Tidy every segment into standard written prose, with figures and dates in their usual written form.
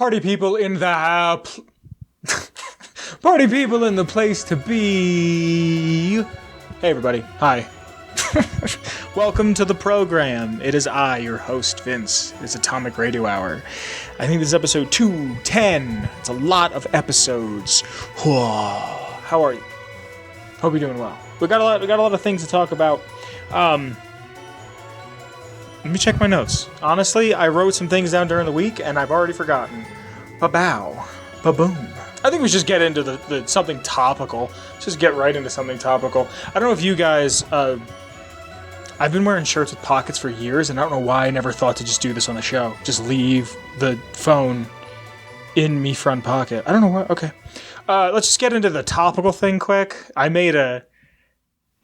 Party people in the party people in the place to be. Hey everybody, hi. Welcome to the program. It is I, your host, Vince. It's Atomic Radio Hour. I think this is episode 210. It's a lot of episodes. How are you? Hope you're doing well. We got a lot of things to talk about. Let me check my notes. Honestly, I wrote some things down during the week, and I've already forgotten. Ba-bow. Ba-boom. I think we should just get into the something topical. Let's just get right into something topical. I don't know if you guys... I've been wearing shirts with pockets for years, and I don't know why I never thought to just do this on the show. Just leave the phone in me front pocket. I don't know why. Okay. Let's just get into the topical thing quick. I made a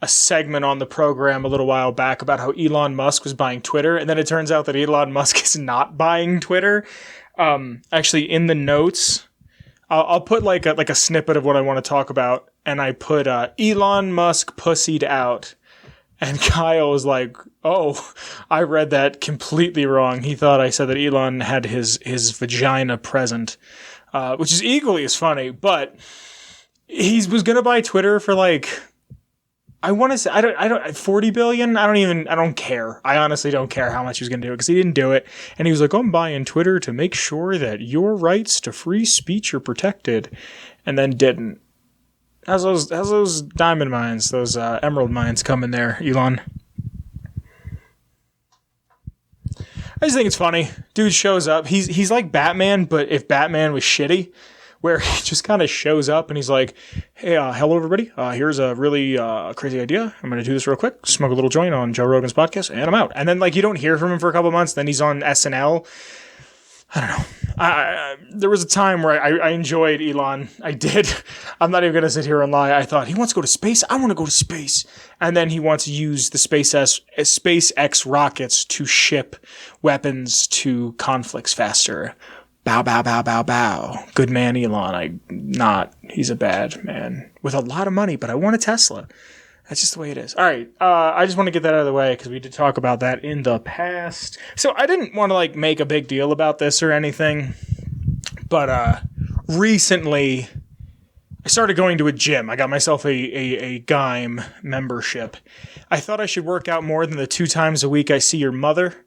segment on the program a little while back about how Elon Musk was buying Twitter, and then it turns out that Elon Musk is not buying Twitter. Actually, in the notes, I'll put like a snippet of what I want to talk about, and I put Elon Musk pussied out, and Kyle was like, "Oh, I read that completely wrong. He thought I said that Elon had his vagina present," which is equally as funny. But he was gonna buy Twitter for like, I want to say, I don't 40 billion. I don't care. I honestly don't care how much he was going to do it because he didn't do it. And he was like, I'm buying Twitter to make sure that your rights to free speech are protected. And then didn't. How's those diamond mines, those emerald mines coming there, Elon? I just think it's funny. Dude shows up. He's like Batman, but if Batman was shitty, where he just kind of shows up and he's like, hey, hello, everybody. Here's a really crazy idea. I'm going to do this real quick. Smoke a little joint on Joe Rogan's podcast, and I'm out. And then, like, you don't hear from him for a couple months. Then he's on SNL. I don't know. There was a time where I enjoyed Elon. I did. I'm not even going to sit here and lie. I thought, he wants to go to space. I want to go to space. And then he wants to use the SpaceX rockets to ship weapons to conflicts faster. Bow, bow, bow, bow, bow. Good man, Elon. He's a bad man with a lot of money, but I want a Tesla. That's just the way it is. All right. I just want to get that out of the way because we did talk about that in the past. So I didn't want to like make a big deal about this or anything, but recently I started going to a gym. I got myself a GYM membership. I thought I should work out more than the 2 times a week I see your mother.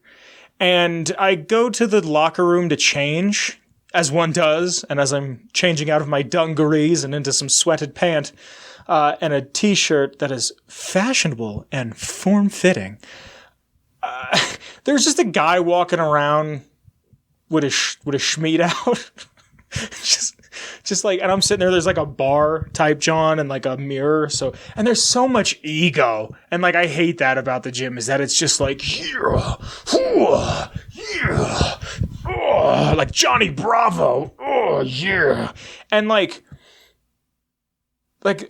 And I go to the locker room to change, as one does, and as I'm changing out of my dungarees and into some sweated pant and a t-shirt that is fashionable and form-fitting, there's just a guy walking around with a schmeat out. Just like, and I'm sitting there, there's like a bar type John and like a mirror. And there's so much ego. And like, I hate that about the gym is that it's just like, like Johnny Bravo. Oh, yeah. And like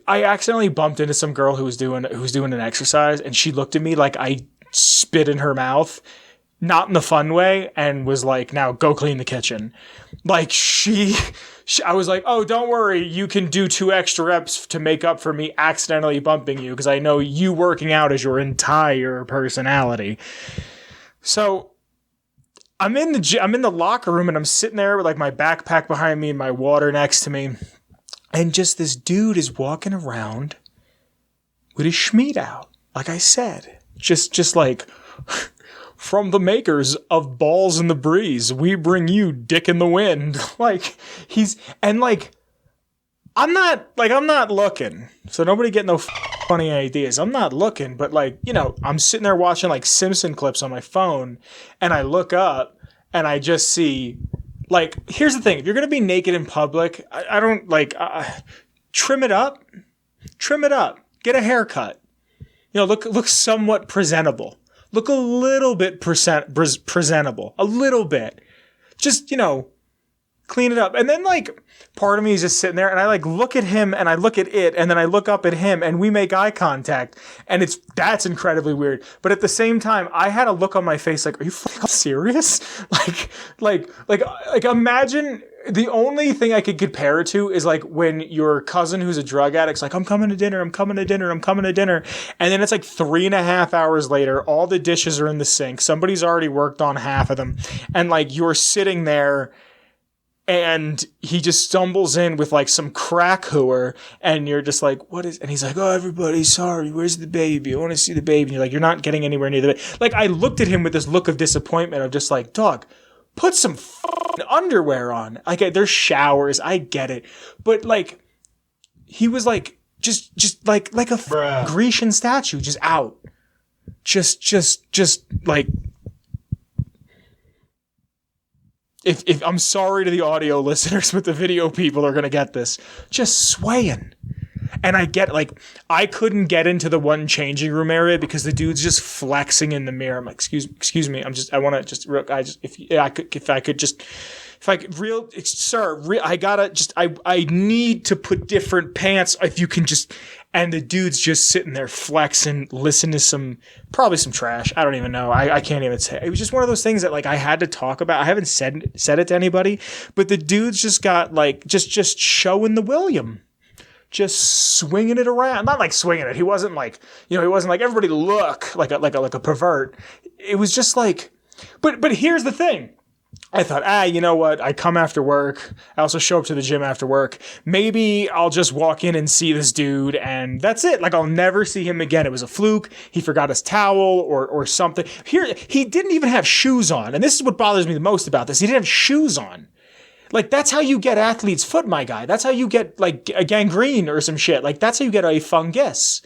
I accidentally bumped into some girl who was doing an exercise and she looked at me like I spit in her mouth. Not in the fun way, and was like, now go clean the kitchen. Like I was like, oh, don't worry. You can do 2 extra reps to make up for me accidentally bumping you because I know you working out is your entire personality. So I'm in the locker room and I'm sitting there with like my backpack behind me and my water next to me. And just this dude is walking around with his schmeat out. Like I said, just like... From the makers of Balls in the Breeze, we bring you Dick in the Wind. I'm not looking. So nobody get no funny ideas. I'm not looking, but like, you know, I'm sitting there watching like Simpson clips on my phone and I look up and I just see, like, here's the thing. If you're going to be naked in public, I don't like, trim it up, get a haircut, you know, look somewhat presentable. Look a little bit presentable. A little bit. Just, you know, clean it up. And then, like, part of me is just sitting there, and I, like, look at him, and I look at it, and then I look up at him, and we make eye contact. And that's incredibly weird. But at the same time, I had a look on my face like, are you fucking serious? Like, imagine... The only thing I could compare it to is like when your cousin who's a drug addict's like, I'm coming to dinner. And then it's like 3.5 hours later, all the dishes are in the sink. Somebody's already worked on half of them. And like, you're sitting there And he just stumbles in with like some crack hooer, and you're just like, what is, and he's like, oh, everybody's sorry. Where's the baby? I want to see the baby. And you're like, you're not getting anywhere near the baby. Like, I looked at him with this look of disappointment of just like, dog, put some underwear on. Like, there's showers. I get it. But like, he was like, just like a Grecian statue, just out. Just like, If I'm sorry to the audio listeners, but the video people are going to get this. Just swaying. And I get, like, I couldn't get into the one changing room area because the dude's just flexing in the mirror. I'm like, excuse me. I need to put different pants. If you can just, and the dude's just sitting there flexing, listen to probably some trash. I don't even know. I can't even say. It was just one of those things that like I had to talk about. I haven't said it to anybody, but the dude's just got like, just showing the William. Just swinging it around. Not like swinging it. He wasn't like, he wasn't like, everybody look like a pervert. It was just like, but here's the thing. I thought, you know what? I come after work. I also show up to the gym after work. Maybe I'll just walk in and see this dude and that's it. Like, I'll never see him again. It was a fluke. He forgot his towel or something. Here, he didn't even have shoes on. And this is what bothers me the most about this. He didn't have shoes on. Like, that's how you get athlete's foot, my guy. That's how you get, like, a gangrene or some shit. Like, that's how you get a fungus.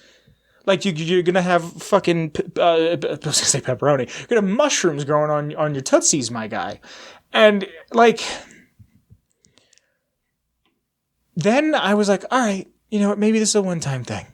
Like, you're gonna have fucking, I was gonna say pepperoni. You're gonna have mushrooms growing on your tootsies, my guy. And, like, then I was like, all right, you know what? Maybe this is a one-time thing.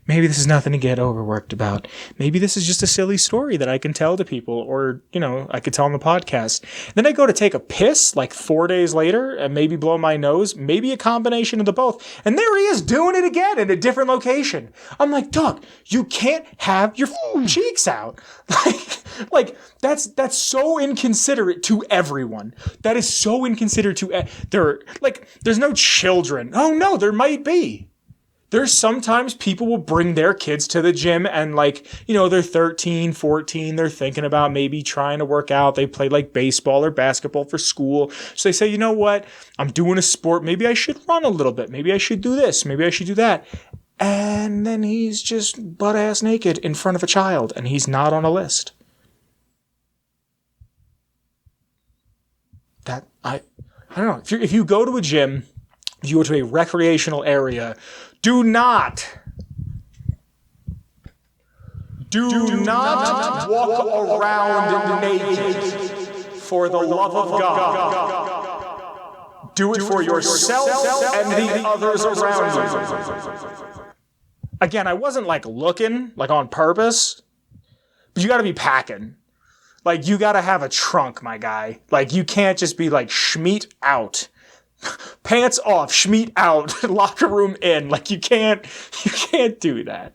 Maybe this is nothing to get overworked about. Maybe this is just a silly story that I can tell to people or, I could tell on the podcast. Then I go to take a piss like 4 days later and maybe blow my nose, maybe a combination of the both. And there he is doing it again in a different location. I'm like, dog, you can't have your cheeks out. Like that's so inconsiderate to everyone. That is so inconsiderate to, there's no children. Oh no, there might be. There's sometimes people will bring their kids to the gym and they're 13, 14, they're thinking about maybe trying to work out. They play like baseball or basketball for school. So they say, you know what? I'm doing a sport. Maybe I should run a little bit. Maybe I should do this. Maybe I should do that. And then he's just butt ass naked in front of a child and he's not on a list. I don't know. If you go to a gym, if you go to a recreational area, do not walk around naked for the love of God. Do it for yourself and the others around you. Again, I wasn't looking on purpose, but you got to be packing. You got to have a trunk, my guy. You can't just be schmeat out. Pants off, schmeat out, locker room in. You can't do that.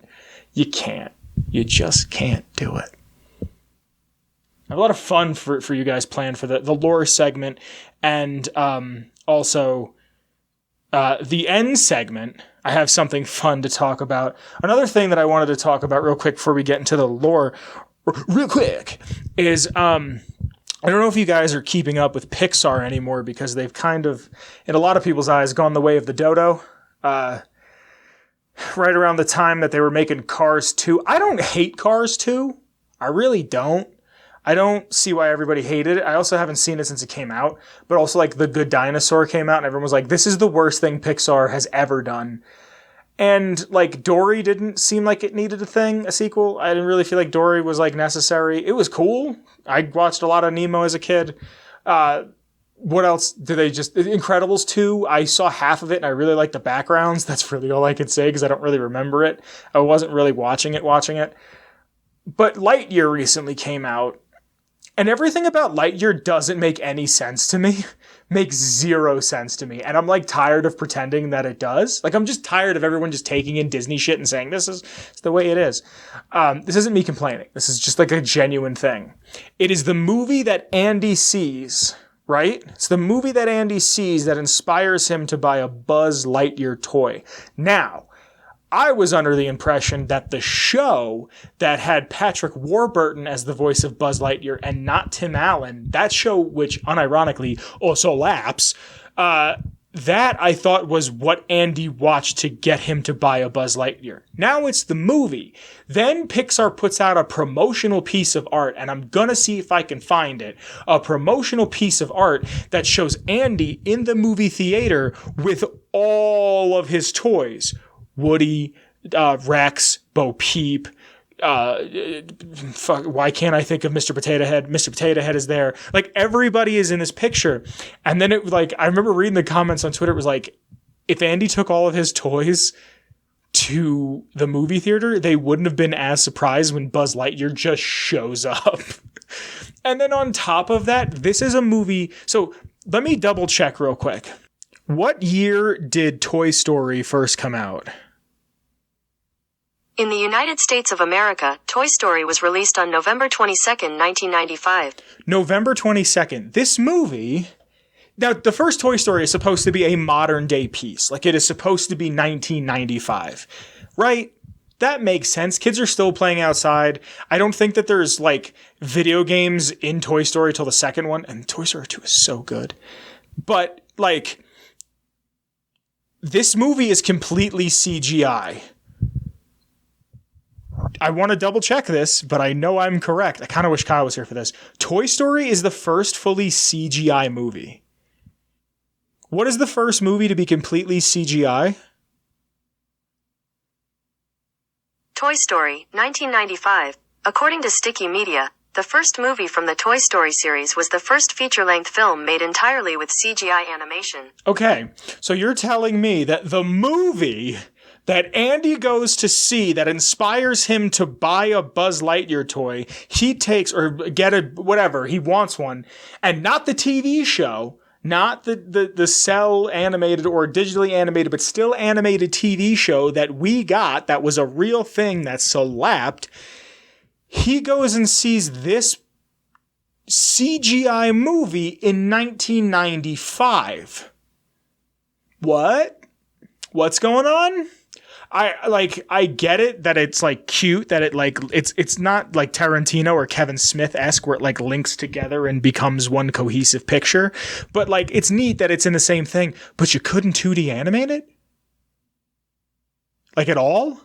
You can't. You just can't do it. I have a lot of fun for you guys planned for the lore segment and also the end segment. I have something fun to talk about. Another thing that I wanted to talk about real quick before we get into the lore real quick is I don't know if you guys are keeping up with Pixar anymore because they've kind of, in a lot of people's eyes, gone the way of the dodo. Right around the time that they were making Cars 2. I don't hate Cars 2. I really don't. I don't see why everybody hated it. I also haven't seen it since it came out. But also, The Good Dinosaur came out and everyone was like, this is the worst thing Pixar has ever done. And, Dory didn't seem like it needed a sequel. I didn't really feel like Dory was, necessary. It was cool. I watched a lot of Nemo as a kid. What else did they just... Incredibles 2, I saw half of it, and I really liked the backgrounds. That's really all I could say, because I don't really remember it. I wasn't really watching it. But Lightyear recently came out, and everything about Lightyear doesn't make any sense to me. Makes zero sense to me. And I'm tired of pretending that it does. I'm just tired of everyone just taking in Disney shit and saying, this is the way it is. This isn't me complaining. This is just a genuine thing. It is the movie that Andy sees, right? It's the movie that Andy sees that inspires him to buy a Buzz Lightyear toy. Now, I was under the impression that the show that had Patrick Warburton as the voice of Buzz Lightyear and not Tim Allen, that show, which unironically also laps, That I thought was what Andy watched to get him to buy a Buzz Lightyear. Now it's the movie. Then Pixar puts out a promotional piece of art, and I'm gonna see if I can find it. A promotional piece of art that shows Andy in the movie theater with all of his toys. Woody, Rex, Bo Peep, why can't I think of Mr. Potato Head? Mr. Potato Head is there. Like, everybody is in this picture. And then it, like, I remember reading the comments on Twitter. It was like, if Andy took all of his toys to the movie theater, they wouldn't have been as surprised when Buzz Lightyear just shows up. And then on top of that, this is a movie. So let me double check real quick. What year did Toy Story first come out? In the United States of America, Toy Story was released on November 22nd, 1995. November 22nd. This movie... Now, the first Toy Story is supposed to be a modern day piece. Like, it is supposed to be 1995. Right? That makes sense. Kids are still playing outside. I don't think that there's, like, video games in Toy Story till the second one. And Toy Story 2 is so good. But, like, this movie is completely CGI. I want to double check this, but I know I'm correct. I kind of wish Kyle was here for this. Toy Story is the first fully CGI movie. What is the first movie to be completely CGI? Toy Story, 1995. According to Sticky Media, the first movie from the Toy Story series was the first feature-length film made entirely with CGI animation. Okay, so you're telling me that the movie that Andy goes to see that inspires him to buy a Buzz Lightyear toy, he takes, or get a, whatever, he wants one, and not the TV show, not the cell animated or digitally animated, but still animated TV show that we got that was a real thing that slapped. He goes and sees this CGI movie in 1995. What? What's going on? I get it that it's like cute, that it like it's not like Tarantino or Kevin Smith-esque where it like links together and becomes one cohesive picture. But like, it's neat that it's in the same thing, but you couldn't 2D animate it? Like, at all?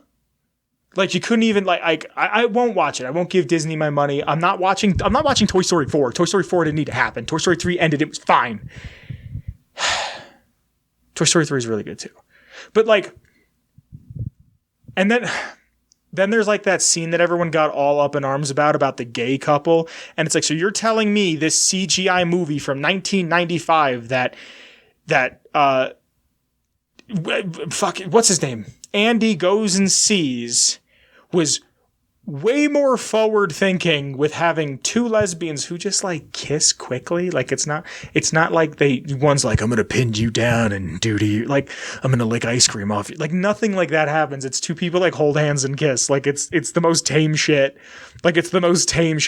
Like, you couldn't even I won't watch it. I won't give Disney my money. I'm not watching Toy Story 4. Toy Story 4 didn't need to happen. Toy Story 3 ended, it was fine. Toy Story 3 is really good too. But like, and then there's like that scene that everyone got all up in arms about the gay couple. And it's like, so you're telling me this CGI movie from 1995 what's his name? Andy goes and sees was way more forward thinking with having two lesbians who just like kiss quickly. Like, it's not like one's like, I'm going to pin you down and do to you, like, I'm going to lick ice cream off you. Like, nothing like that happens. It's two people like hold hands and kiss. Like, it's the most tame shit. Like, it's the most tame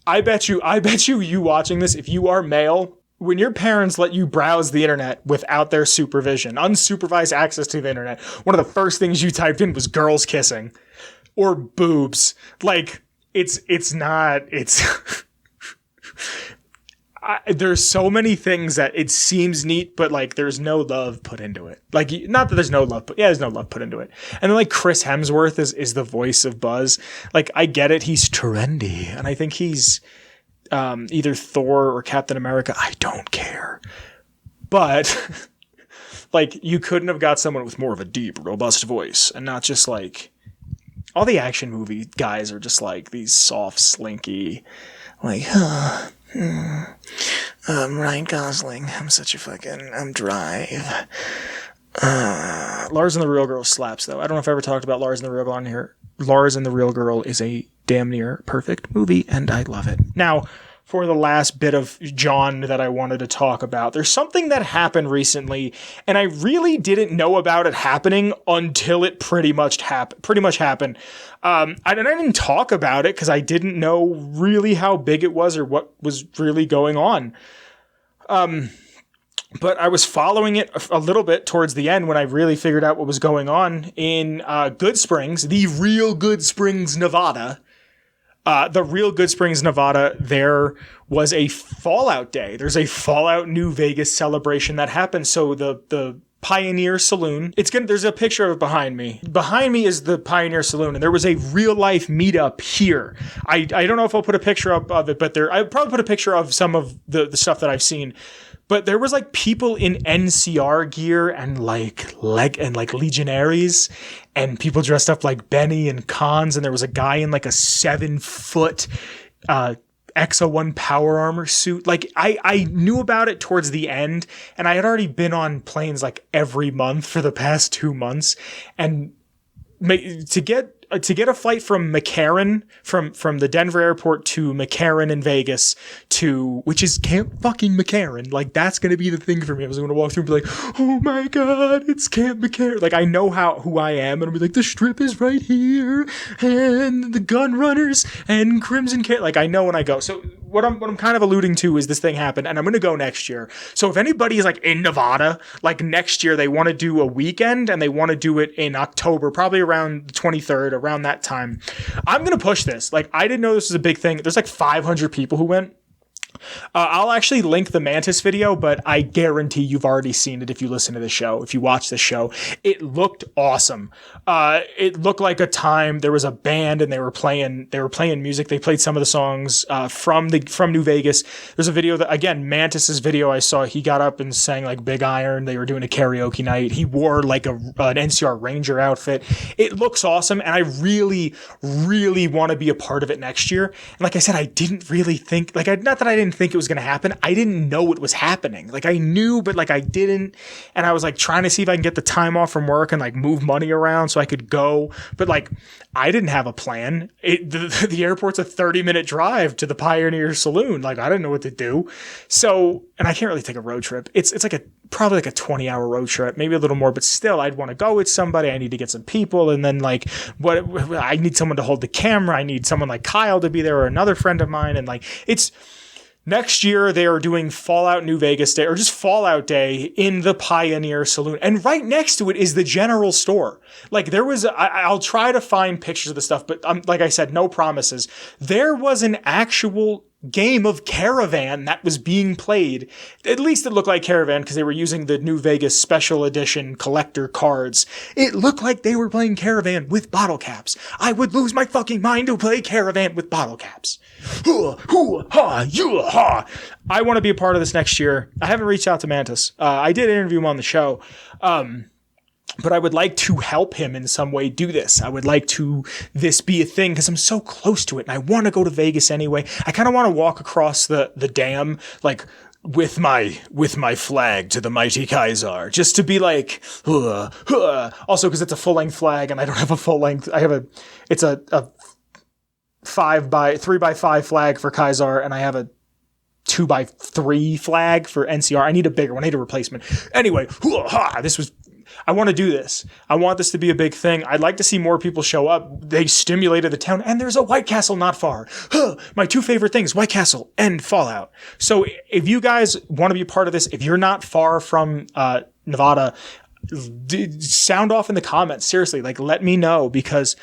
I bet you watching this, if you are male, when your parents let you browse the internet without their supervision, unsupervised access to the internet, one of the first things you typed in was girls kissing. Or boobs. Like, there's so many things that it seems neat, but like, there's no love put into it. Like, not that there's no love, but yeah, there's no love put into it. And then like, Chris Hemsworth is the voice of Buzz. Like, I get it. He's trendy. And I think he's either Thor or Captain America. I don't care. But like, you couldn't have got someone with more of a deep, robust voice and not just like, all the action movie guys are just like these soft, slinky, like, Ryan Gosling. I'm Drive. Lars and the Real Girl slaps, though. I don't know if I ever talked about Lars and the Real Girl on here. Lars and the Real Girl is a damn near perfect movie, and I love it. Now, for the last bit of John that I wanted to talk about, there's something that happened recently, and I really didn't know about it happening until it pretty much happened. I didn't talk about it because I didn't know really how big it was or what was really going on. But I was following it a little bit towards the end when I really figured out what was going on in Goodsprings, the real Goodsprings, Nevada. The real Goodsprings, Nevada, there was a Fallout Day. There's a Fallout New Vegas celebration that happened. So the Pioneer Saloon. There's a picture of it behind me. Behind me is the Pioneer Saloon, and there was a real life meetup here. I don't know if I'll put a picture up of it, but I'll probably put a picture of some of the stuff that I've seen. But there was like people in NCR gear and like Legionaries, and people dressed up like Benny and Cons, and there was a guy in like a 7-foot Exo-1 power armor suit. Like I knew about it towards the end, and I had already been on planes like every month for the past 2 months, and to get a flight from McCarran, from the Denver airport to McCarran in Vegas which is Camp fucking McCarran. Like, that's going to be the thing for me. I was going to walk through and be like, oh my God, it's Camp McCarran. Like, I know who I am, and I'll be like, the strip is right here, and the gun runners and Crimson Cat. Like, I know when I go. So what I'm kind of alluding to is this thing happened, and I'm going to go next year. So if anybody is like in Nevada, like next year, they want to do a weekend, and they want to do it in October, probably around the 23rd, around that time. I'm going to push this. Like, I didn't know this was a big thing. There's like 500 people who went. I'll actually link the Mantis video, but I guarantee you've already seen it if you listen to the show, if you watch the show. It looked awesome. It looked like a time there was a band and they were playing music. They played some of the songs from New Vegas. There's a video that, again, Mantis's video I saw, he got up and sang like Big Iron. They were doing a karaoke night. He wore like an NCR Ranger outfit. It looks awesome, and I really, really want to be a part of it next year. And like I said, I didn't really think, like, not that I didn't think it was going to happen. I didn't know it was happening. Like, I knew, but like I didn't. And I was like trying to see if I can get the time off from work and like move money around so I could go. But like, I didn't have a plan. The airport's a 30-minute drive to the Pioneer Saloon. Like, I didn't know what to do. So, and I can't really take a road trip. It's like probably like a 20-hour road trip, maybe a little more, but still I'd want to go with somebody. I need to get some people. And then like, I need someone to hold the camera. I need someone like Kyle to be there, or another friend of mine. And like, next year, they are doing Fallout New Vegas Day, or just Fallout Day in the Pioneer Saloon. And right next to it is the general store. Like, there was, I'll try to find pictures of the stuff, but like I said, no promises. There was an actual game of Caravan that was being played. At least it looked like Caravan because they were using the New Vegas special edition collector cards. It looked like they were playing Caravan with bottle caps. I would lose my fucking mind to play Caravan with bottle caps. I want to be a part of this next year. I haven't reached out to Mantis. I did interview him on the show. But I would like to help him in some way do this. I would like this be a thing because I'm so close to it, and I want to go to Vegas anyway. I kind of want to walk across the dam, like with my flag to the mighty Kaiser, just to be like, also because it's a full length flag and I don't have a full length. It's a 3x5 flag for Kaiser, and I have a 2x3 flag for NCR. I need a bigger one. I need a replacement. Anyway, I want to do this. I want this to be a big thing. I'd like to see more people show up. They stimulated the town, and there's a White Castle not far. My two favorite things, White Castle and Fallout. So if you guys want to be a part of this, if you're not far from Nevada, sound off in the comments. Seriously, like, let me know, because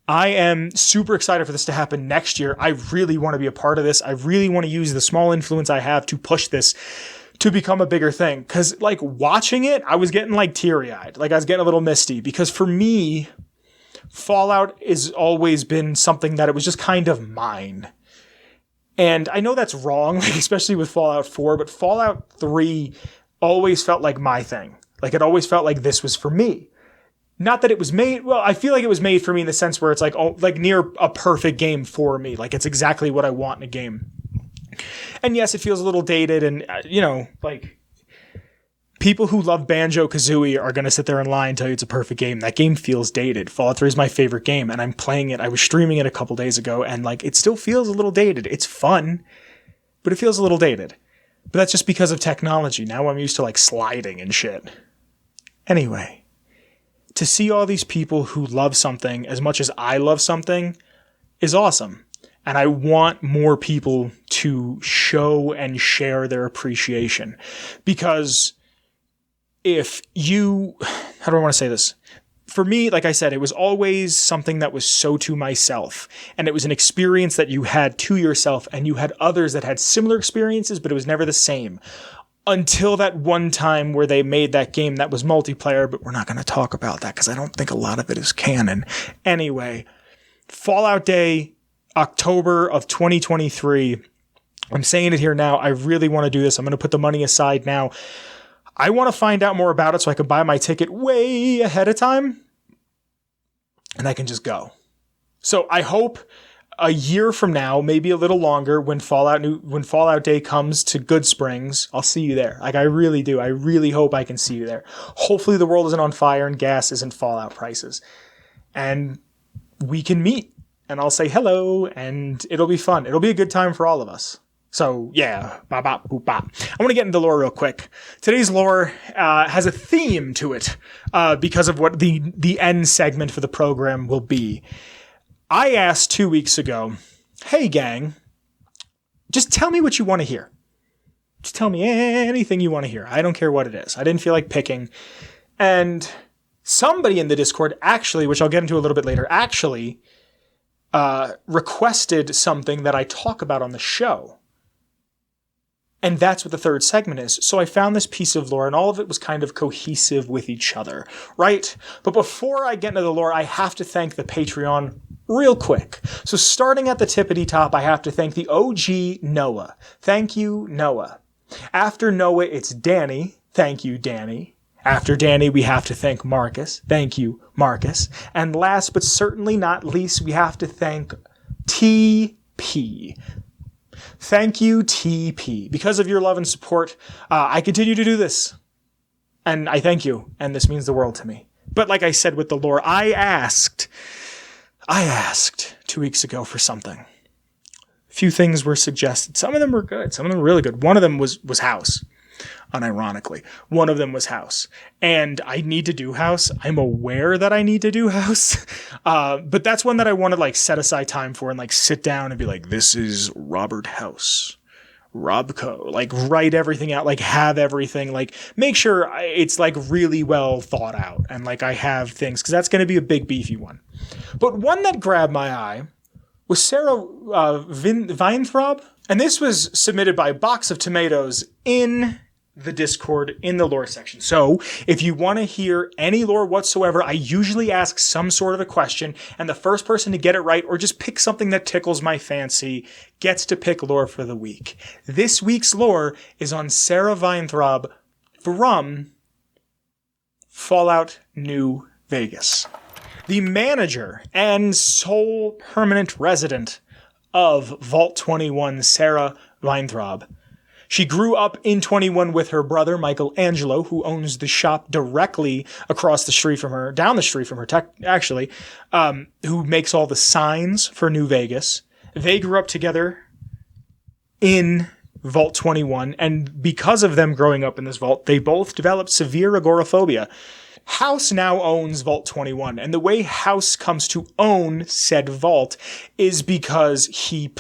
I am super excited for this to happen next year. I really want to be a part of this. I really want to use the small influence I have to push this to become a bigger thing. Because, like, watching it, I was getting, like, teary-eyed. Like, I was getting a little misty. Because for me, Fallout has always been something that it was just kind of mine. And I know that's wrong, like, especially with Fallout 4, but Fallout 3 always felt like my thing. Like, it always felt like this was for me. Not that it was made, well, I feel like it was made for me in the sense where it's like, oh, like near a perfect game for me. Like, it's exactly what I want in a game. And yes, it feels a little dated, and, like, people who love Banjo-Kazooie are going to sit there and lie and tell you it's a perfect game. That game feels dated. Fallout 3 is my favorite game, and I'm playing it. I was streaming it a couple days ago, and, like, it still feels a little dated. It's fun, but it feels a little dated. But that's just because of technology. Now I'm used to, like, sliding and shit. Anyway, to see all these people who love something as much as I love something is awesome. And I want more people to show and share their appreciation. Because if you, how do I want to say this? for me, like I said, it was always something that was so to myself. And it was an experience that you had to yourself, and you had others that had similar experiences, but it was never the same. Until that one time where they made that game that was multiplayer, but we're not going to talk about that because I don't think a lot of it is canon. Anyway, Fallout Day, October of 2023. I'm saying it here now. I really want to do this. I'm going to put the money aside now. I want to find out more about it so I can buy my ticket way ahead of time and I can just go. So I hope a year from now, maybe a little longer, when Fallout Day comes to Goodsprings, I'll see you there. Like, I really do. I really hope I can see you there. Hopefully the world isn't on fire and gas isn't Fallout prices. And we can meet and I'll say hello and it'll be fun. It'll be a good time for all of us. So yeah, bop, bop, boop, bop. I want to get into lore real quick. Today's lore has a theme to it because of what the end segment for the program will be. I asked 2 weeks ago, hey gang, just tell me what you want to hear. Just tell me anything you want to hear. I don't care what it is. I didn't feel like picking. And somebody in the Discord actually, which I'll get into a little bit later, actually requested something that I talk about on the show. And that's what the third segment is. So I found this piece of lore and all of it was kind of cohesive with each other, right? But before I get into the lore, I have to thank the Patreon real quick. So starting at the tippity top, I have to thank the OG Noah. Thank you, Noah. After Noah, it's Danny. Thank you, Danny. After Danny, we have to thank Marcus. Thank you, Marcus. And last but certainly not least, we have to thank TP. Thank you, TP. Because of your love and support, I continue to do this. And I thank you. And this means the world to me. But like I said with the lore, I asked 2 weeks ago for something. A few things were suggested. Some of them were good. Some of them were really good. One of them was house. Unironically, one of them was house, and I need to do house. I'm aware that I need to do house, but that's one that I want to like set aside time for and like sit down and be like, this is Robert House, Robco, like write everything out, like have everything, like make sure it's like really well thought out and like I have things because that's going to be a big beefy one. But one that grabbed my eye was Sarah Weintraub, and this was submitted by Box of Tomatoes in the Discord in the lore section. So if you want to hear any lore whatsoever, I usually ask some sort of a question, and the first person to get it right or just pick something that tickles my fancy gets to pick lore for the week. This week's lore is on Sarah Weintraub from Fallout New Vegas. The manager and sole permanent resident of Vault 21, Sarah Weintraub. She grew up in 21 with her brother, Michelangelo, who owns the shop directly across the street from her, down the street from her, actually, who makes all the signs for New Vegas. They grew up together in Vault 21, and because of them growing up in this vault, they both developed severe agoraphobia. House now owns Vault 21, and the way House comes to own said vault is because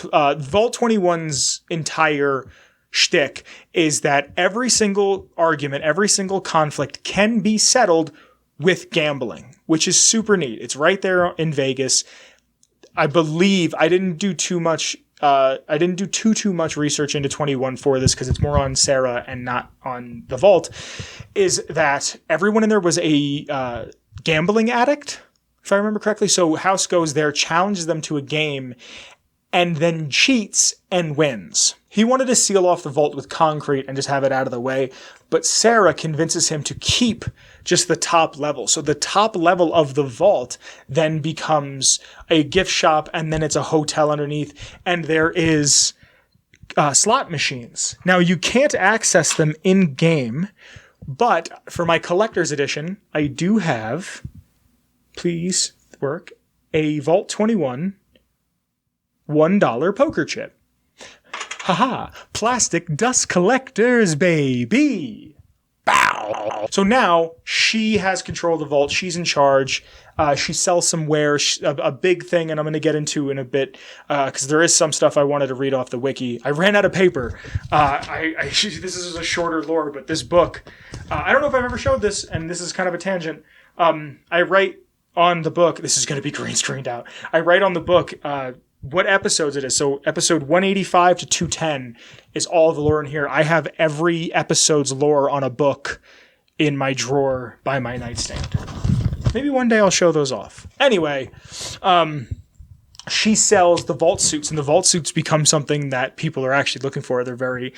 Vault 21's entire shtick is that every single argument, every single conflict can be settled with gambling, which is super neat. It's right there in Vegas. I believe I didn't do too much research into 21 for this because it's more on Sarah and not on the vault, is that everyone in there was a gambling addict, if I remember correctly. So House goes there, challenges them to a game, and then cheats and wins. He wanted to seal off the vault with concrete and just have it out of the way, but Sarah convinces him to keep just the top level. So the top level of the vault then becomes a gift shop, and then it's a hotel underneath, and there is slot machines. Now, you can't access them in-game, but for my collector's edition, I do have, please work, a Vault 21 $1 poker chip. Haha, plastic dust collectors, baby. Bow. So now she has control of the vault. She's in charge. She sells some wares, a big thing, and I'm going to get into in a bit because there is some stuff I wanted to read off the wiki. I ran out of paper. This is a shorter lore, but this book, I don't know if I've ever showed this, and this is kind of a tangent. I write on the book, this is going to be green screened out. I write on the book what episodes it is. So episode 185 to 210 is all the lore in here. I have every episode's lore on a book in my drawer by my nightstand. Maybe one day I'll show those off. Anyway, she sells the vault suits, and the vault suits become something that people are actually looking for. They're very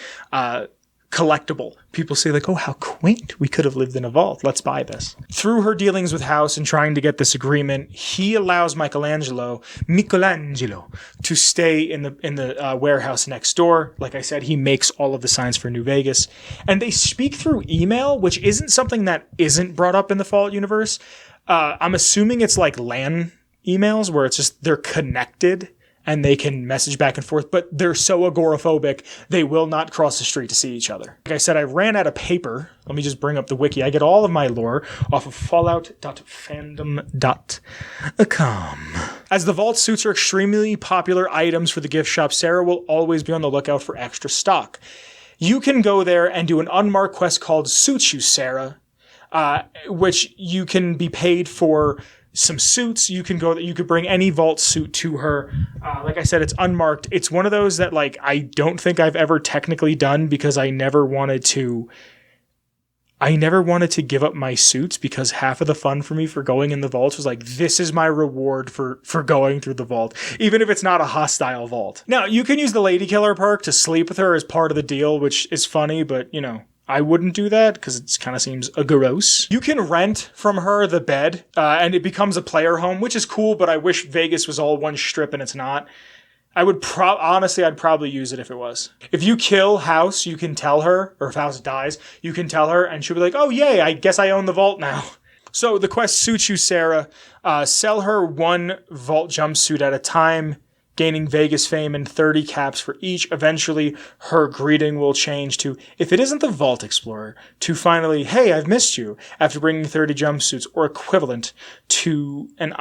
collectible. People say like, oh, how quaint. We could have lived in a vault. Let's buy this. Through her dealings with House and trying to get this agreement, he allows Michelangelo to stay in the warehouse next door. Like I said, he makes all of the signs for New Vegas. And they speak through email, which isn't something that isn't brought up in the Fallout universe. I'm assuming it's like LAN emails where it's just they're connected and they can message back and forth, but they're so agoraphobic, they will not cross the street to see each other. Like I said, I ran out of paper. Let me just bring up the wiki. I get all of my lore off of fallout.fandom.com. As the vault suits are extremely popular items for the gift shop, Sarah will always be on the lookout for extra stock. You can go there and do an unmarked quest called Suits You, Sarah, which you can be paid for some suits. You can go, you could bring any vault suit to her. Like I said, it's unmarked. It's one of those that like, I don't think I've ever technically done because I never wanted to give up my suits, because half of the fun for me for going in the vault was like, this is my reward for going through the vault, even if it's not a hostile vault. Now you can use the Lady Killer perk to sleep with her as part of the deal, which is funny, but you know, I wouldn't do that because it kind of seems gross. You can rent from her the bed, and it becomes a player home, which is cool, but I wish Vegas was all one strip and it's not. I would honestly, I'd probably use it if it was. If you kill House, you can tell her, or if House dies, you can tell her and she'll be like, oh yay, I guess I own the vault now. So the quest Suits You, Sarah. Sell her one vault jumpsuit at a time, gaining Vegas fame and 30 caps for each. Eventually, her greeting will change to, if it isn't the Vault Explorer, to finally, hey, I've missed you, after bringing 30 jumpsuits, or equivalent an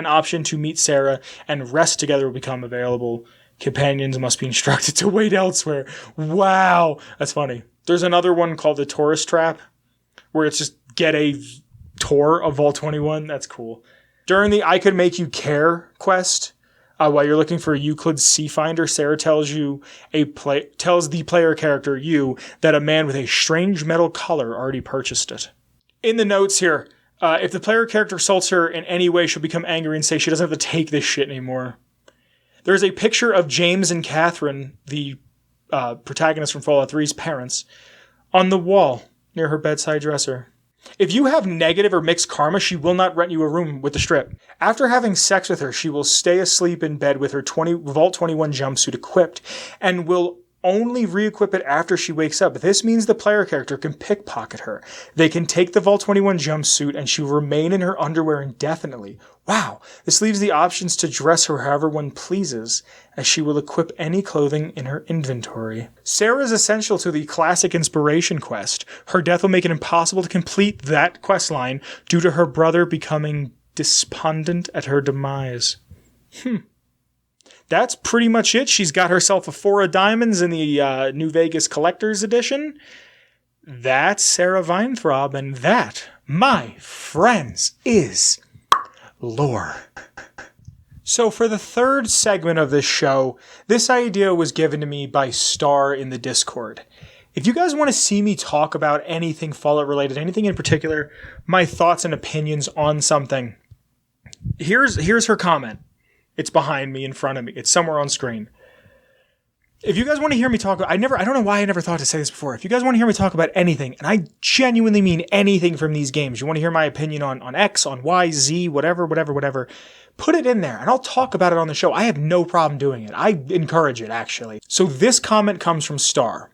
option to meet Sarah and rest together will become available. Companions must be instructed to wait elsewhere. Wow, that's funny. There's another one called the Tourist Trap, where it's just get a tour of Vault 21. That's cool. During the I Could Make You Care quest, while you're looking for a Euclid's Sea Finder, Sarah tells the player character, you, that a man with a strange metal collar already purchased it. In the notes here, if the player character assaults her in any way, she'll become angry and say she doesn't have to take this shit anymore. There's a picture of James and Catherine, the protagonist from Fallout 3's parents, on the wall near her bedside dresser. If you have negative or mixed karma, she will not rent you a room with the strip. After having sex with her, she will stay asleep in bed with her Vault 21 jumpsuit equipped and will only re-equip it after she wakes up. This means the player character can pickpocket her. They can take the Vault 21 jumpsuit and she will remain in her underwear indefinitely. Wow. This leaves the options to dress her however one pleases, as she will equip any clothing in her inventory. Sarah is essential to the classic inspiration quest. Her death will make it impossible to complete that quest line due to her brother becoming despondent at her demise. That's pretty much it. She's got herself a 4 of diamonds in the New Vegas Collector's Edition. That's Sarah Weintraub, and that, my friends, is lore. So for the third segment of this show, this idea was given to me by Star in the Discord. If you guys want to see me talk about anything Fallout related, anything in particular, my thoughts and opinions on something, here's her comment. It's behind me, in front of me. It's somewhere on screen. If you guys want to hear me talk, I don't know why I never thought to say this before. If you guys want to hear me talk about anything, and I genuinely mean anything from these games, you want to hear my opinion on X, on Y, Z, whatever, put it in there, and I'll talk about it on the show. I have no problem doing it. I encourage it, actually. So this comment comes from Star.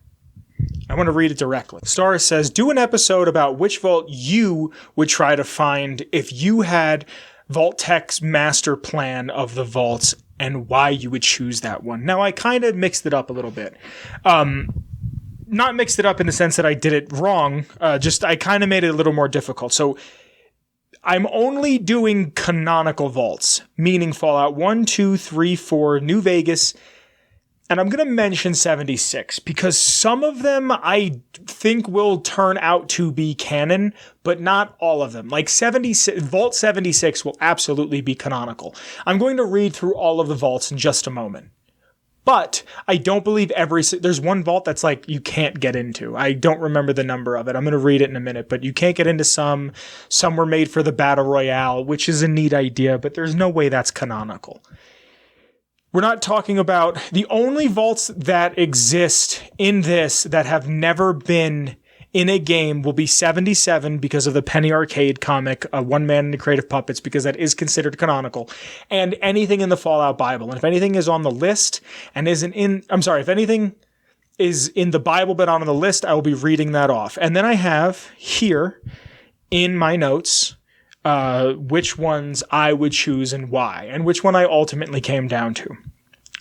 I want to read it directly. Star says, do an episode about which vault you would try to find if you had Vault-Tech's master plan of the vaults and why you would choose that one. Now, I kind of mixed it up a little bit. Not mixed it up in the sense that I did it wrong, just I kind of made it a little more difficult. So I'm only doing canonical vaults, meaning Fallout 1, 2, 3, 4, New Vegas, And I'm going to mention 76 because some of them I think will turn out to be canon, but not all of them. Like Vault 76 will absolutely be canonical. I'm going to read through all of the vaults in just a moment. But I don't believe there's one vault that's like you can't get into. I don't remember the number of it. I'm going to read it in a minute, but you can't get into some. Some were made for the Battle Royale, which is a neat idea, but there's no way that's canonical. We're not talking about the only vaults that exist in this that have never been in a game will be 77 because of the Penny Arcade comic, One Man and the Creative Puppets, because that is considered canonical, and anything in the Fallout Bible. And if anything is on the list and if anything is in the Bible but not on the list, I will be reading that off. And then I have here in my notes which ones I would choose and why, and which one I ultimately came down to.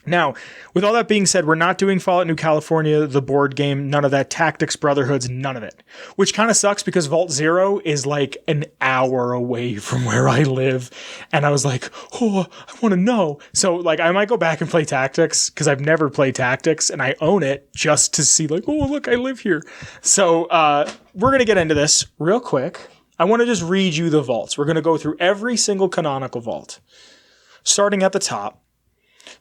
Now, with all that being said, we're not doing Fallout New California, the board game, none of that, Tactics, Brotherhoods, none of it. Which kind of sucks because Vault Zero is like an hour away from where I live. And I was like, oh, I want to know. So like I might go back and play Tactics because I've never played Tactics and I own it just to see like, oh, look, I live here. So we're going to get into this real quick. I want to just read you the vaults. We're going to go through every single canonical vault. Starting at the top,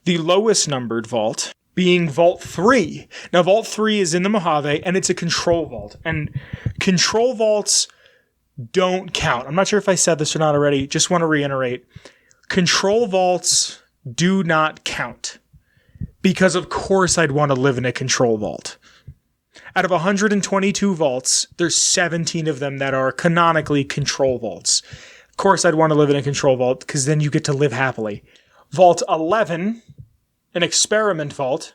the lowest numbered vault being Vault 3. Now, Vault 3 is in the Mojave, and it's a control vault. And control vaults don't count. I'm not sure if I said this or not already. Just want to reiterate. Control vaults do not count. Because, of course, I'd want to live in a control vault. Out of 122 vaults, there's 17 of them that are canonically control vaults. Of course, I'd want to live in a control vault because then you get to live happily. Vault 11, an experiment vault,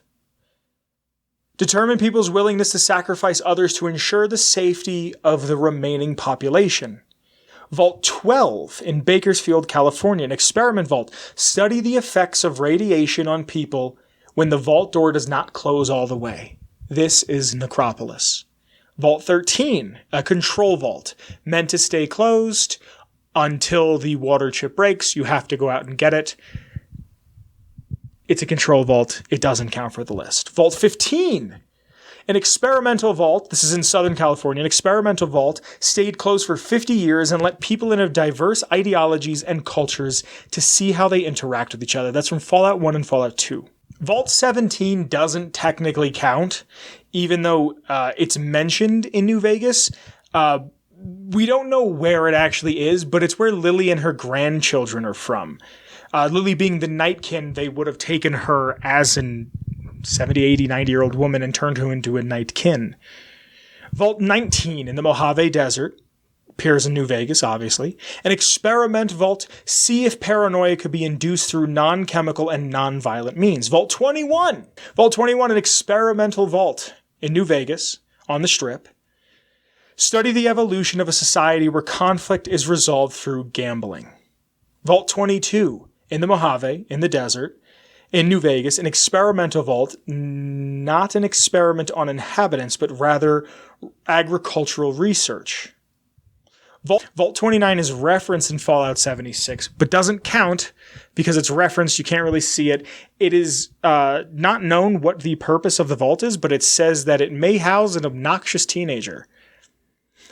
determine people's willingness to sacrifice others to ensure the safety of the remaining population. Vault 12 in Bakersfield, California, an experiment vault, study the effects of radiation on people when the vault door does not close all the way. This is Necropolis. Vault 13, a control vault, meant to stay closed until the water chip breaks. You have to go out and get it. It's a control vault. It doesn't count for the list. Vault 15, an experimental vault. This is in Southern California. An experimental vault stayed closed for 50 years and let people in of diverse ideologies and cultures to see how they interact with each other. That's from Fallout 1 and Fallout 2. Vault 17 doesn't technically count, even though it's mentioned in New Vegas. We don't know where it actually is, but it's where Lily and her grandchildren are from. Lily being the Nightkin, they would have taken her as a 70, 80, 90-year-old woman and turned her into a Nightkin. Vault 19 in the Mojave Desert appears in New Vegas, obviously. An experiment vault, see if paranoia could be induced through non-chemical and non-violent means. Vault 21, an experimental vault in New Vegas on the Strip. Study the evolution of a society where conflict is resolved through gambling. Vault 22 in the Mojave, in the desert, in New Vegas, an experimental vault, not an experiment on inhabitants, but rather agricultural research. Vault 29 is referenced in Fallout 76, but doesn't count because it's referenced. You can't really see it. It is not known what the purpose of the vault is, but it says that it may house an obnoxious teenager.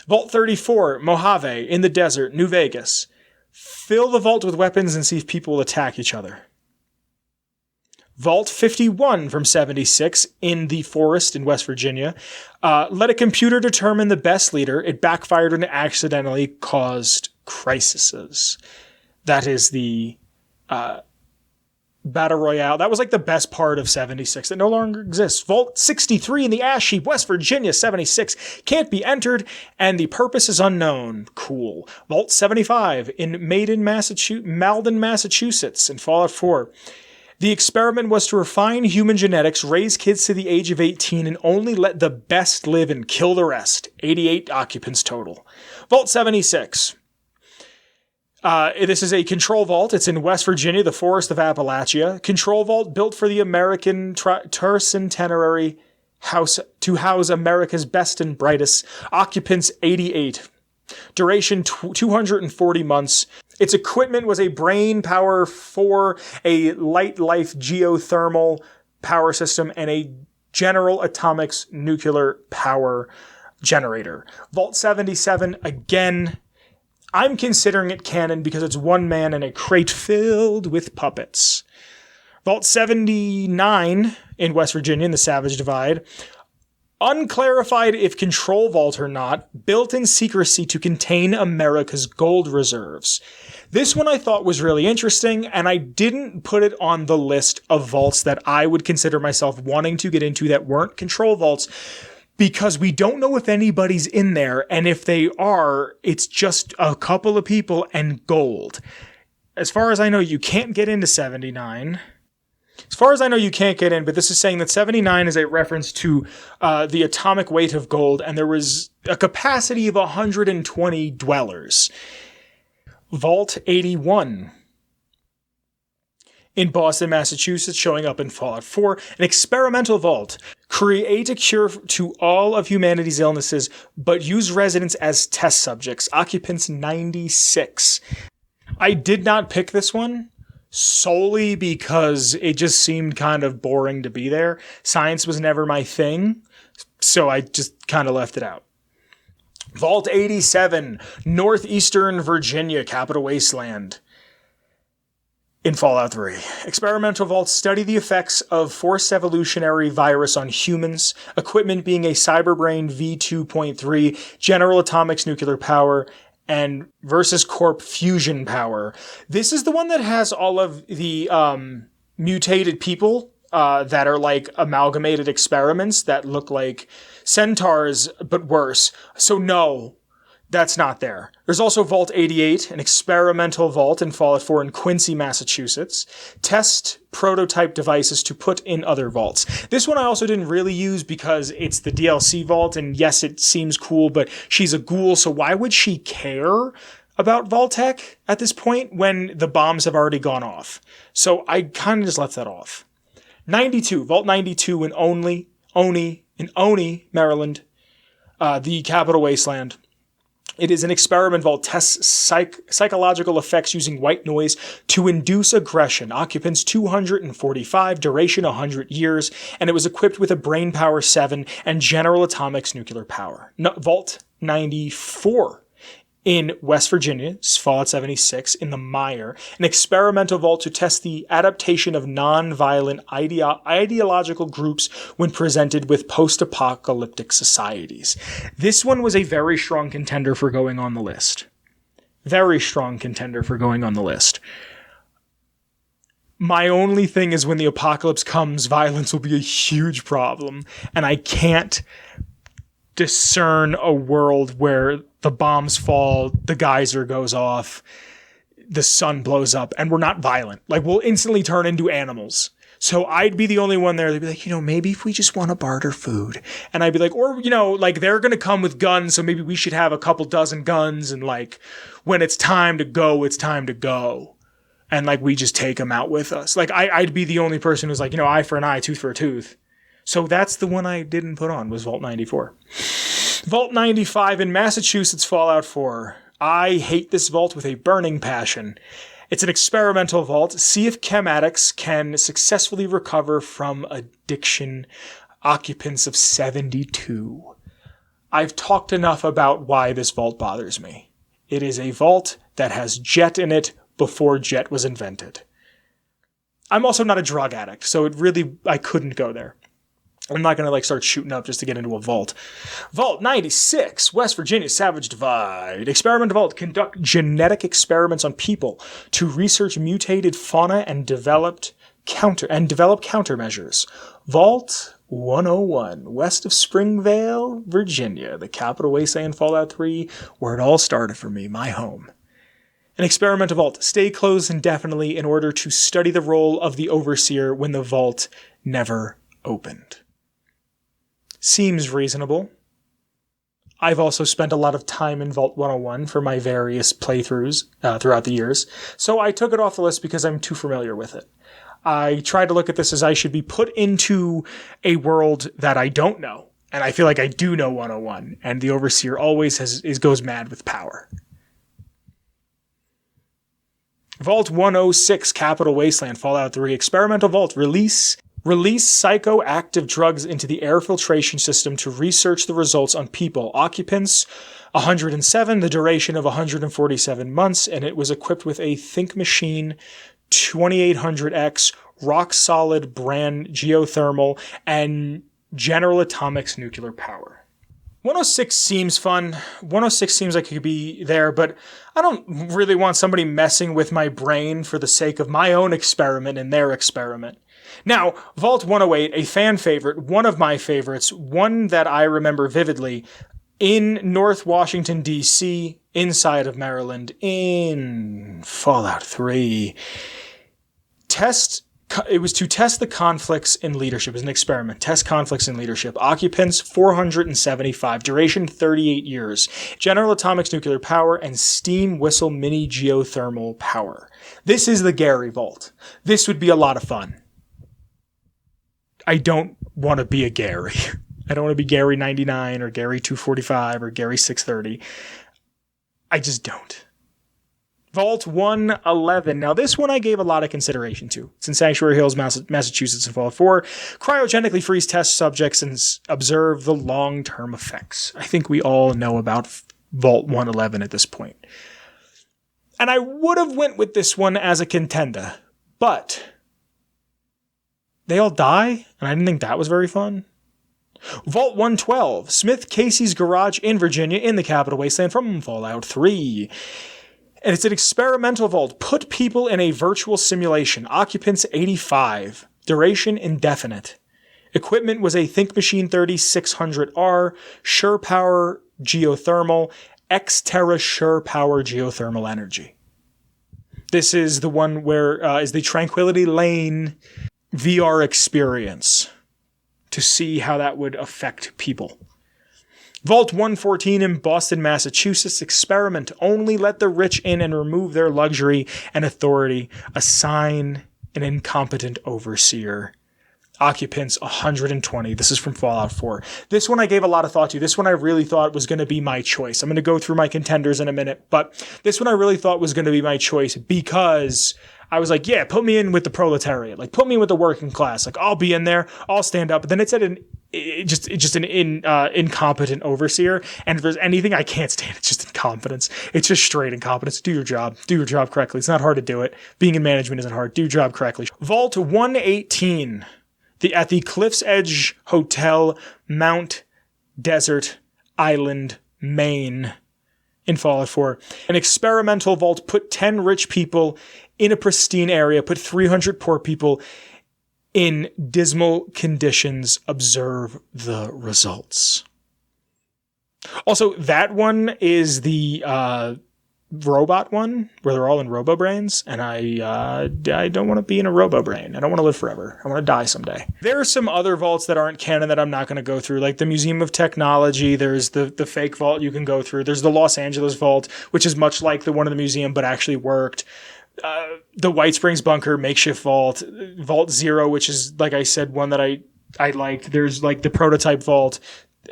Vault 34, Mojave, in the desert, New Vegas. Fill the vault with weapons and see if people will attack each other. Vault 51 from 76 in the forest in West Virginia. Let a computer determine the best leader. It backfired and accidentally caused crises. That is the Battle Royale. That was like the best part of 76 that no longer exists. Vault 63 in the Ash Heap, West Virginia, 76. Can't be entered, and the purpose is unknown. Cool. Vault 75 in Malden, Massachusetts, in Fallout 4. The experiment was to refine human genetics, raise kids to the age of 18, and only let the best live and kill the rest. 88 occupants total. Vault 76. This is a control vault. It's in West Virginia, the forest of Appalachia. Control vault built for the American Tercentenary House to house America's best and brightest. Occupants 88. Duration 240 months. Its equipment was a brain power 4, a light life geothermal power system and a General Atomics nuclear power generator. Vault 77, again, I'm considering it canon because it's one man in a crate filled with puppets. Vault 79 in West Virginia in the Savage Divide. Unclarified if control vault or not, built in secrecy to contain America's gold reserves. This one I thought was really interesting, and I didn't put it on the list of vaults that I would consider myself wanting to get into that weren't control vaults, because we don't know if anybody's in there, and if they are, it's just a couple of people and gold. As far as I know, you can't get into 79. As far as I know, you can't get in, but this is saying that 79 is a reference to the atomic weight of gold, and there was a capacity of 120 dwellers. Vault 81 in Boston, Massachusetts, showing up in Fallout 4. An experimental vault. Create a cure to all of humanity's illnesses, but use residents as test subjects. Occupants 96. I did not pick this one solely because it just seemed kind of boring to be there. Science was never my thing, so I just kind of left it out. Vault 87, Northeastern Virginia, Capital Wasteland. In Fallout 3. Experimental vaults study the effects of forced evolutionary virus on humans, equipment being a Cyberbrain V2.3, General Atomics nuclear power, and versus Corp fusion power. This is the one that has all of the mutated people that are like amalgamated experiments that look like centaurs, but worse. So no, that's not there. There's also Vault 88, an experimental vault in Fallout 4 in Quincy, Massachusetts. Test prototype devices to put in other vaults. This one I also didn't really use because it's the DLC vault, and yes, it seems cool, but she's a ghoul, so why would she care about Vault-Tec at this point when the bombs have already gone off? So I kind of just left that off. 92, Vault 92 in Oni, Maryland, the Capital Wasteland. It is an experiment vault, tests psychological effects using white noise to induce aggression. Occupants 245, duration 100 years, and it was equipped with a brain power 7 and General Atomics nuclear power. Vault 94 in West Virginia, Fallout 76, in the Mire, an experimental vault to test the adaptation of non-violent ideological groups when presented with post-apocalyptic societies. This one was a very strong contender for going on the list. Very strong contender for going on the list. My only thing is when the apocalypse comes, violence will be a huge problem, and I can't discern a world where the bombs fall, the geyser goes off, the sun blows up, and we're not violent. Like, we'll instantly turn into animals. So I'd be the only one there that'd be like, maybe if we just want to barter food. And I'd be like, or, like they're going to come with guns, so maybe we should have a couple dozen guns, and like, when it's time to go, it's time to go. And like, we just take them out with us. Like, I'd be the only person who's like, eye for an eye, tooth for a tooth. So that's the one I didn't put on, was Vault 94. Vault 95 in Massachusetts, Fallout 4. I hate this vault with a burning passion. It's an experimental vault. See if chem addicts can successfully recover from addiction. Occupants of 72. I've talked enough about why this vault bothers me. It is a vault that has Jet in it before Jet was invented. I'm also not a drug addict, so I couldn't go there. I'm not going to start shooting up just to get into a vault. Vault 96, West Virginia, Savage Divide. Experimental vault, conduct genetic experiments on people to research mutated fauna and develop countermeasures. Vault 101, west of Springvale, Virginia, the Capital Wasteland, Fallout 3, where it all started for me, my home. An experimental vault, stay closed indefinitely in order to study the role of the overseer when the vault never opened. Seems reasonable. I've also spent a lot of time in Vault 101 for my various playthroughs throughout the years, so I took it off the list because I'm too familiar with it. I tried to look at this as I should be put into a world that I don't know, and I feel like I do know 101, and the Overseer always goes mad with power. Vault 106, Capital Wasteland, Fallout 3, experimental vault, release Release psychoactive drugs into the air filtration system to research the results on people. Occupants, 107, the duration of 147 months, and it was equipped with a Think Machine 2800X rock-solid brand geothermal and General Atomics nuclear power. 106 seems fun. 106 seems like it could be there, but I don't really want somebody messing with my brain for the sake of my own experiment and their experiment. Now, Vault 108, a fan favorite, one of my favorites, one that I remember vividly, in North Washington, D.C., inside of Maryland, in Fallout 3. It was to test the conflicts in leadership. It was an experiment. Test conflicts in leadership. Occupants, 475. Duration, 38 years. General Atomics nuclear power and steam whistle mini geothermal power. This is the Gary Vault. This would be a lot of fun. I don't want to be a Gary. I don't want to be Gary 99 or Gary 245 or Gary 630. I just don't. Vault 111. Now, this one I gave a lot of consideration to. It's in Sanctuary Hills, Massachusetts in Fallout 4. Cryogenically freeze test subjects and observe the long-term effects. I think we all know about Vault 111 at this point. And I would have went with this one as a contender, but they all die, and I didn't think that was very fun. Vault 112. Smith Casey's garage in Virginia in the Capital Wasteland from Fallout 3. And it's an experimental vault. Put people in a virtual simulation. Occupants 85. Duration indefinite. Equipment was a Think Machine 3600R, Sure Power Geothermal, Xterra Sure Power Geothermal Energy. This is the one where is the Tranquility Lane VR experience to see how that would affect people. Vault 114 in Boston, Massachusetts. Experiment. Only let the rich in and remove their luxury and authority. Assign an incompetent overseer. Occupants 120. This is from Fallout 4. This one I gave a lot of thought to. This one I really thought was going to be my choice. I'm going to go through my contenders in a minute, but this one I really thought was going to be my choice because I was like, yeah, put me in with the proletariat. Like, put me with the working class. Like, I'll be in there. I'll stand up. But then it said an incompetent overseer. And if there's anything I can't stand, it's just incompetence. It's just straight incompetence. Do your job. Do your job correctly. It's not hard to do it. Being in management isn't hard. Do your job correctly. Vault 118. At the Cliffs Edge Hotel, Mount Desert Island, Maine, in Fallout 4. An experimental vault. Put 10 rich people in a pristine area. Put 300 poor people in dismal conditions. Observe the results. Also, that one is the robot one where they're all in robo-brains, and I don't want to be in a robo-brain. I don't want to live forever. I want to die someday. There are some other vaults that aren't canon that I'm not going to go through, like the Museum of Technology. There's the fake vault you can go through. There's the Los Angeles vault, which is much like the one in the museum but actually worked. The White Springs bunker, makeshift vault. Vault Zero, which is, like I said, one that I liked. There's like the prototype vault.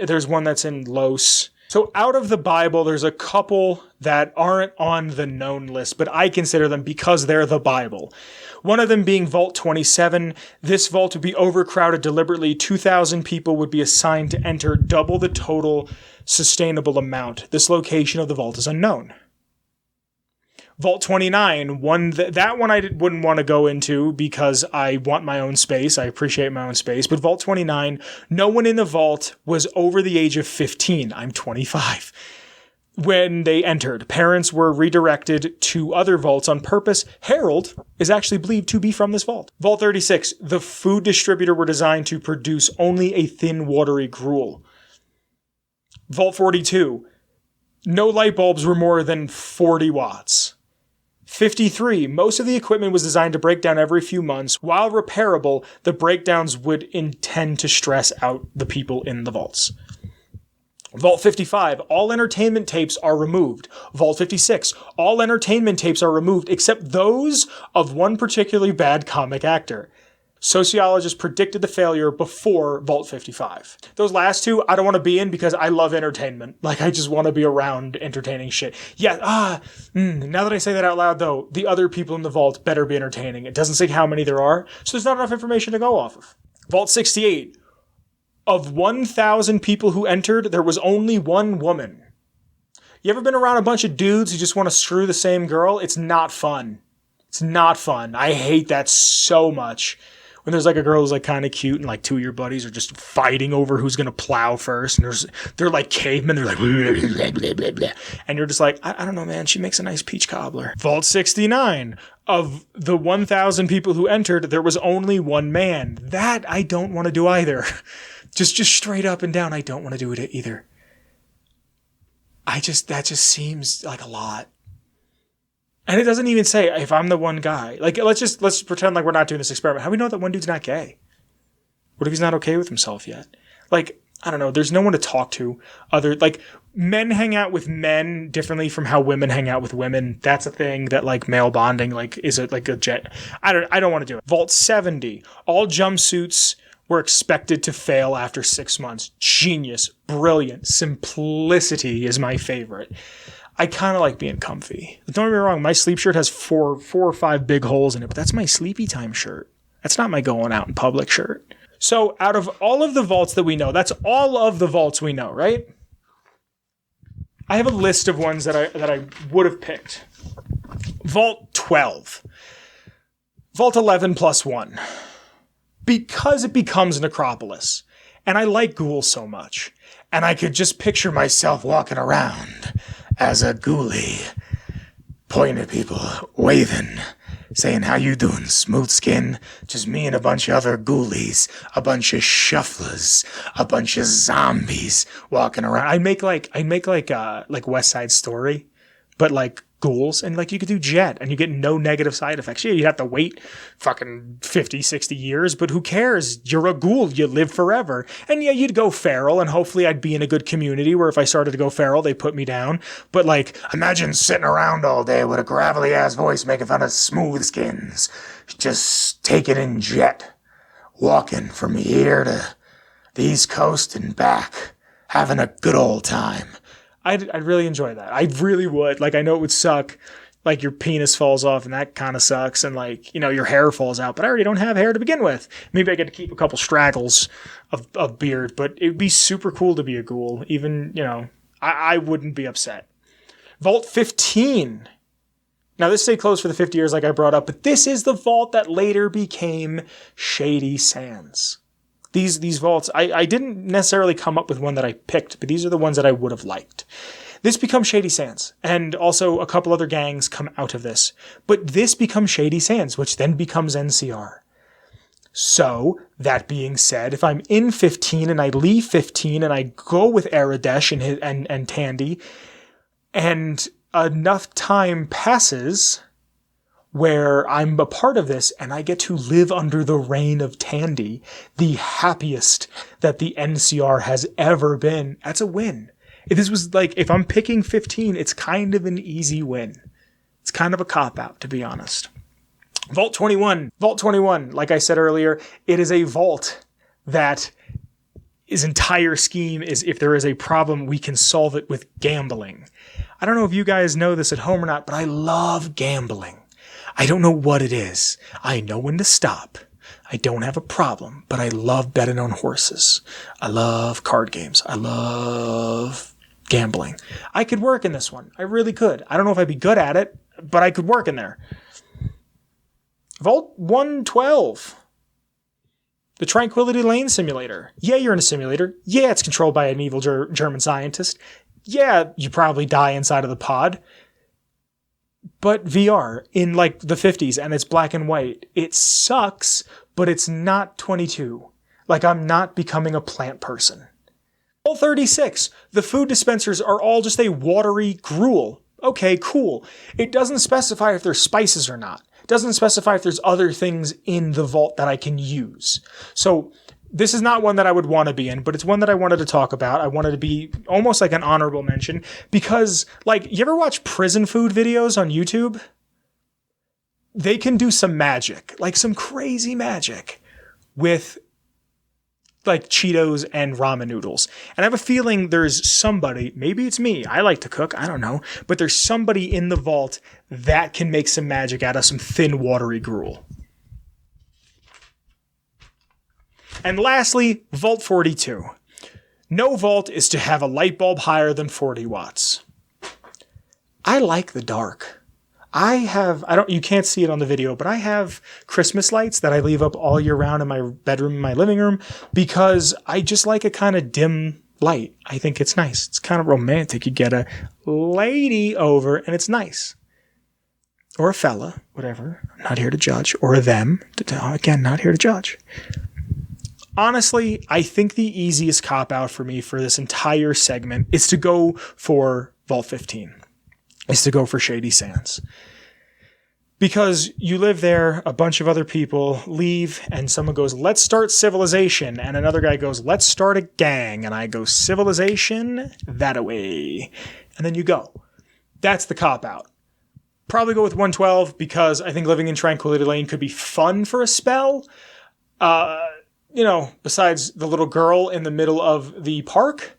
There's one that's in Los. So out of the Bible, there's a couple that aren't on the known list, but I consider them because they're the Bible. One of them being Vault 27. This vault would be overcrowded deliberately. 2,000 people would be assigned to enter, double the total sustainable amount. This location of the vault is unknown. Vault 29, that one I wouldn't want to go into because I want my own space. I appreciate my own space. But Vault 29, no one in the vault was over the age of 15. I'm 25. When they entered, parents were redirected to other vaults on purpose. Harold is actually believed to be from this vault. Vault 36, the food distributor were designed to produce only a thin, watery gruel. Vault 42, no light bulbs were more than 40 watts. 53. Most of the equipment was designed to break down every few months. While repairable, the breakdowns would intend to stress out the people in the vaults. Vault 55. All entertainment tapes are removed. Vault 56. All entertainment tapes are removed except those of one particularly bad comic actor. Sociologists predicted the failure before Vault 55. Those last two, I don't want to be in because I love entertainment. Like, I just want to be around entertaining shit. Yeah, now that I say that out loud, though, the other people in the vault better be entertaining. It doesn't say how many there are, so there's not enough information to go off of. Vault 68. Of 1,000 people who entered, there was only one woman. You ever been around a bunch of dudes who just want to screw the same girl? It's not fun. It's not fun. I hate that so much. When there's like a girl who's like kind of cute and like two of your buddies are just fighting over who's going to plow first. And they're like cavemen. They're like, blah, blah, blah, blah. And you're just like, I don't know, man. She makes a nice peach cobbler. Vault 69. Of the 1,000 people who entered, there was only one man. That I don't want to do either. Just straight up and down. I don't want to do it either. That just seems like a lot. And it doesn't even say if I'm the one guy. Like, let's pretend like we're not doing this experiment. How do we know that one dude's not gay? What if he's not okay with himself yet? Like, I don't know. There's no one to talk to. Like, men hang out with men differently from how women hang out with women. That's a thing that, like, male bonding, like, is it like a jet? I don't want to do it. Vault 70. All jumpsuits were expected to fail after 6 months. Genius. Brilliant. Simplicity is my favorite. I kind of like being comfy. Don't get me wrong, my sleep shirt has four or five big holes in it, but that's my sleepy time shirt. That's not my going out in public shirt. So out of all of the vaults that we know, that's all of the vaults we know, right? I have a list of ones that I would have picked. Vault 12. Vault 11 plus 1. Because it becomes Necropolis. And I like ghouls so much. And I could just picture myself walking around as a ghoulie, pointing at people, waving, saying, how you doing, smooth skin? Just me and a bunch of other ghoulies, a bunch of shufflers, a bunch of zombies walking around. I'd make like West Side Story, but like ghouls, and like you could do Jet and you get no negative side effects. Yeah, you'd have to wait fucking 50, 60 years, but who cares? You're a ghoul, you live forever. And yeah, you'd go feral, and hopefully I'd be in a good community where if I started to go feral, they put me down. But like, imagine sitting around all day with a gravelly ass voice making fun of smooth skins, just taking in Jet, walking from here to the East Coast and back, having a good old time. I'd really enjoy that. I really would. Like, I know it would suck. Like, your penis falls off, and that kind of sucks. And, like, you know, your hair falls out. But I already don't have hair to begin with. Maybe I get to keep a couple straggles of beard. But it would be super cool to be a ghoul. Even, you know, I wouldn't be upset. Vault 15. Now, this stayed closed for the 50 years like I brought up. But this is the vault that later became Shady Sands. These vaults, I didn't necessarily come up with one that I picked, but these are the ones that I would have liked. This becomes Shady Sands, and also a couple other gangs come out of this. But this becomes Shady Sands, which then becomes NCR. So, that being said, if I'm in 15 and I leave 15 and I go with Aradesh and Tandy, and enough time passes where I'm a part of this and I get to live under the reign of Tandy, the happiest that the NCR has ever been, that's a win. If this was like, if I'm picking 15, it's kind of an easy win. It's kind of a cop-out, to be honest. Vault 21. Vault 21, like I said earlier, it is a vault that his entire scheme is if there is a problem, we can solve it with gambling. I don't know if you guys know this at home or not, but I love gambling. I don't know what it is. I know when to stop. I don't have a problem, but I love betting on horses. I love card games. I love gambling. I could work in this one. I really could. I don't know if I'd be good at it, but I could work in there. Vault 112. The Tranquility Lane Simulator. Yeah, you're in a simulator. Yeah, it's controlled by an evil German scientist. Yeah, you probably die inside of the pod. But VR in like the 50s and it's black and white. It sucks, but it's not 22. Like, I'm not becoming a plant person. Vault 36. The food dispensers are all just a watery gruel. Okay, cool. It doesn't specify if there's spices or not. It doesn't specify if there's other things in the vault that I can use. So this is not one that I would want to be in, but it's one that I wanted to talk about. I wanted to be almost like an honorable mention because, like, you ever watch prison food videos on YouTube? They can do some magic, like some crazy magic with like Cheetos and ramen noodles. And I have a feeling there's somebody, maybe it's me, I like to cook, I don't know, but there's somebody in the vault that can make some magic out of some thin, watery gruel. And lastly, Vault 42. No vault is to have a light bulb higher than 40 watts. I like the dark. You can't see it on the video, but I have Christmas lights that I leave up all year round in my bedroom, in my living room, because I just like a kind of dim light. I think it's nice. It's kind of romantic. You get a lady over and it's nice. Or a fella, whatever. I'm not here to judge. Or a them. Again, not here to judge. Honestly, I think the easiest cop-out for me for this entire segment is to go for Vault 15. Is to go for Shady Sands. Because you live there, a bunch of other people leave, and someone goes, let's start civilization. And another guy goes, let's start a gang. And I go, civilization, that-a-way. And then you go. That's the cop-out. Probably go with 112 because I think living in Tranquility Lane could be fun for a spell. Besides the little girl in the middle of the park.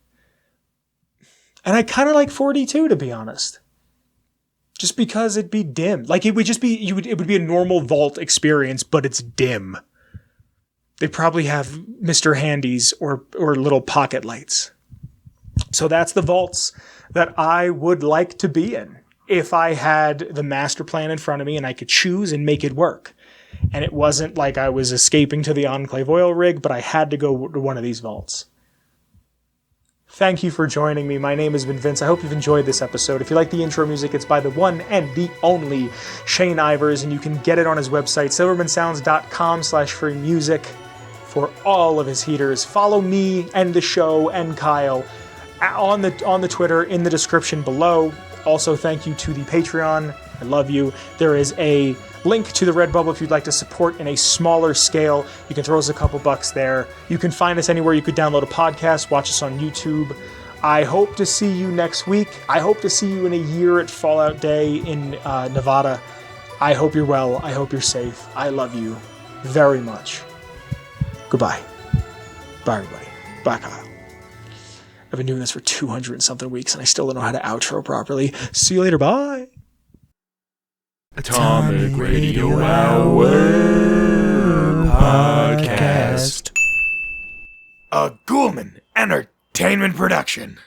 And I kind of like 42, to be honest. Just because it'd be dim. Like it would just be, it would be a normal vault experience, but it's dim. They probably have Mr. Handies or little pocket lights. So that's the vaults that I would like to be in. If I had the master plan in front of me and I could choose and make it work. And it wasn't like I was escaping to the Enclave oil rig, but I had to go to one of these vaults. Thank you for joining me. My name has been Vince. I hope you've enjoyed this episode. If you like the intro music, it's by the one and the only Shane Ivers, and you can get it on his website, silvermansounds.com/free music for all of his heaters. Follow me and the show and Kyle on the Twitter in the description below. Also, thank you to the Patreon. I love you. There is a link to the Redbubble if you'd like to support in a smaller scale. You can throw us a couple bucks there. You can find us anywhere you could download a podcast, watch us on YouTube. I hope to see you next week. I hope to see you in a year at Fallout Day in Nevada. I hope you're well. I hope you're safe. I love you very much. Goodbye. Bye, everybody. Bye, Kyle. I've been doing this for 200 and something weeks and I still don't know how to outro properly. See you later. Bye. Atomic Radio Hour Podcast. A Ghoulman Entertainment production.